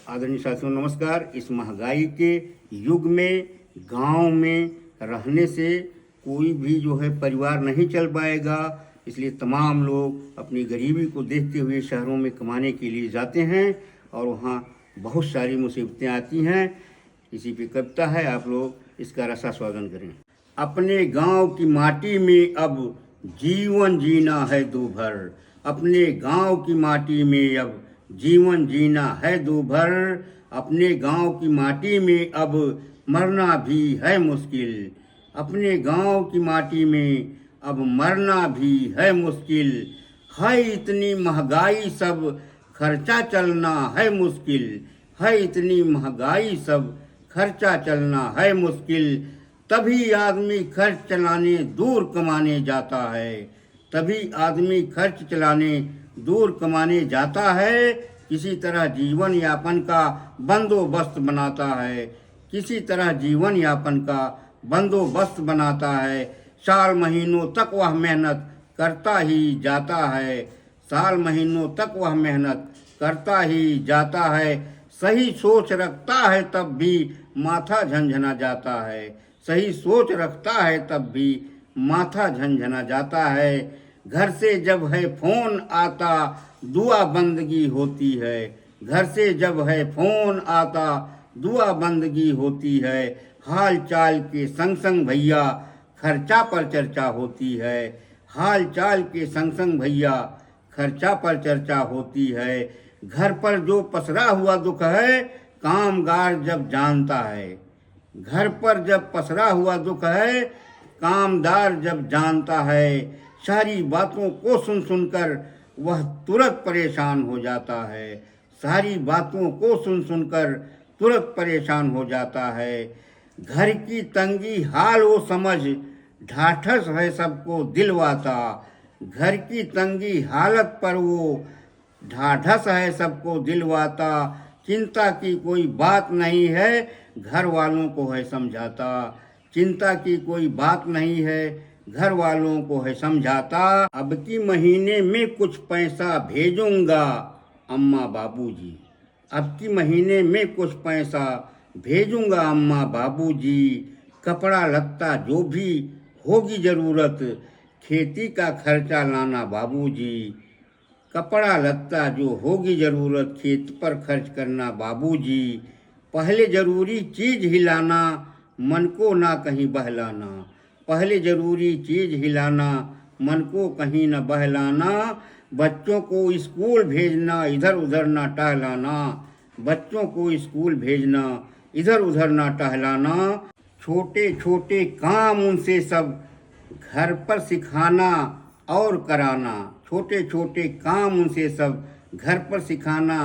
आदरणीय साथियों नमस्कार। इस महंगाई के युग में गांव में रहने से कोई भी जो है परिवार नहीं चल पाएगा, इसलिए तमाम लोग अपनी गरीबी को देखते हुए शहरों में कमाने के लिए जाते हैं और वहाँ बहुत सारी मुसीबतें आती हैं। इसी पे कविता है, आप लोग इसका रसास्वादन करें। अपने गांव की माटी में अब जीवन जीना है दूभर, अपने गांव की माटी में अब जीवन जीना है दूभर, अपने गांव की माटी में अब मरना भी है मुश्किल, अपने गांव की माटी में अब मरना भी है मुश्किल, है इतनी महंगाई सब खर्चा चलना है मुश्किल, है इतनी महंगाई सब खर्चा चलना है मुश्किल, तभी आदमी खर्च चलाने दूर कमाने जाता है, तभी आदमी खर्च चलाने दूर कमाने जाता है, किसी तरह जीवन यापन का बंदोबस्त बनाता है, किसी तरह जीवन यापन का बंदोबस्त बनाता है, साल महीनों तक वह मेहनत करता ही जाता है, साल महीनों तक वह मेहनत करता ही जाता है, सही सोच रखता है तब भी माथा झंझना जाता है, सही सोच रखता है तब भी माथा झंझना जाता है, घर से जब है फोन आता दुआ बंदगी होती है, घर से जब है फोन आता दुआ बंदगी होती है, हाल चाल के संग संग भैया खर्चा पर चर्चा होती है, हाल चाल के संग संग भैया खर्चा पर चर्चा होती है, घर पर जो पसरा हुआ दुख है कामगार जब जानता है, घर पर जब पसरा हुआ दुख है कामदार जब जानता है, सारी बातों को सुन सुनकर वह तुरंत परेशान हो जाता है, सारी बातों को सुन सुनकर तुरंत परेशान हो जाता है, घर की तंगी हाल वो समझ ढाठस है सबको दिलवाता, घर की तंगी हालत पर वो ढाढ़स है सबको दिलवाता, चिंता की कोई बात नहीं है घर वालों को है समझाता, चिंता की कोई बात नहीं है घर वालों को है समझाता, अब की महीने में कुछ पैसा भेजूंगा अम्मा बाबूजी, अब की महीने में कुछ पैसा भेजूंगा अम्मा बाबूजी, कपड़ा लत्ता जो भी होगी ज़रूरत खेती का खर्चा लाना बाबूजी, कपड़ा लत्ता जो होगी ज़रूरत खेत पर खर्च करना बाबूजी, पहले ज़रूरी चीज़ हिलाना मन को ना कहीं बहलाना, पहले ज़रूरी चीज़ हिलाना मन को कहीं न बहलाना, बच्चों को स्कूल भेजना इधर उधर ना टहलाना, बच्चों को स्कूल भेजना इधर उधर ना टहलाना, छोटे छोटे काम उनसे सब घर पर सिखाना और कराना, छोटे छोटे काम उनसे सब घर पर सिखाना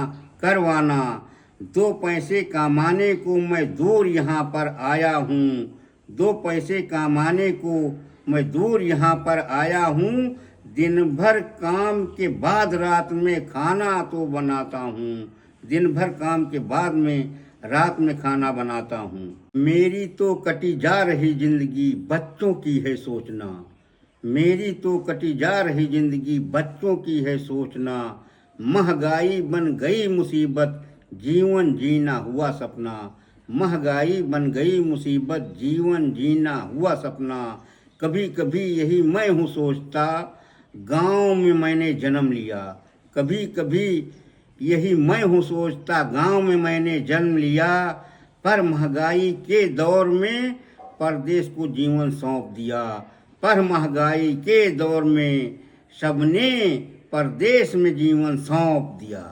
करवाना, दो पैसे कमाने को मैं दूर यहाँ पर आया हूँ, दो पैसे कमाने को मैं दूर यहाँ पर आया हूँ, दिन भर काम के बाद रात में खाना तो बनाता हूँ, दिन भर काम के बाद में रात में खाना बनाता हूँ, मेरी तो कटी जा रही जिंदगी बच्चों की है सोचना, मेरी तो कटी जा रही जिंदगी बच्चों की है सोचना, महंगाई बन गई मुसीबत जीवन जीना हुआ सपना, महंगाई बन गई मुसीबत जीवन जीना हुआ सपना, कभी कभी यही मैं हूँ सोचता गांव में मैंने जन्म लिया, कभी कभी यही मैं हूँ सोचता गांव में मैंने जन्म लिया, पर महंगाई के दौर में परदेश को जीवन सौंप दिया, पर महंगाई के दौर में सबने परदेश में जीवन सौंप दिया।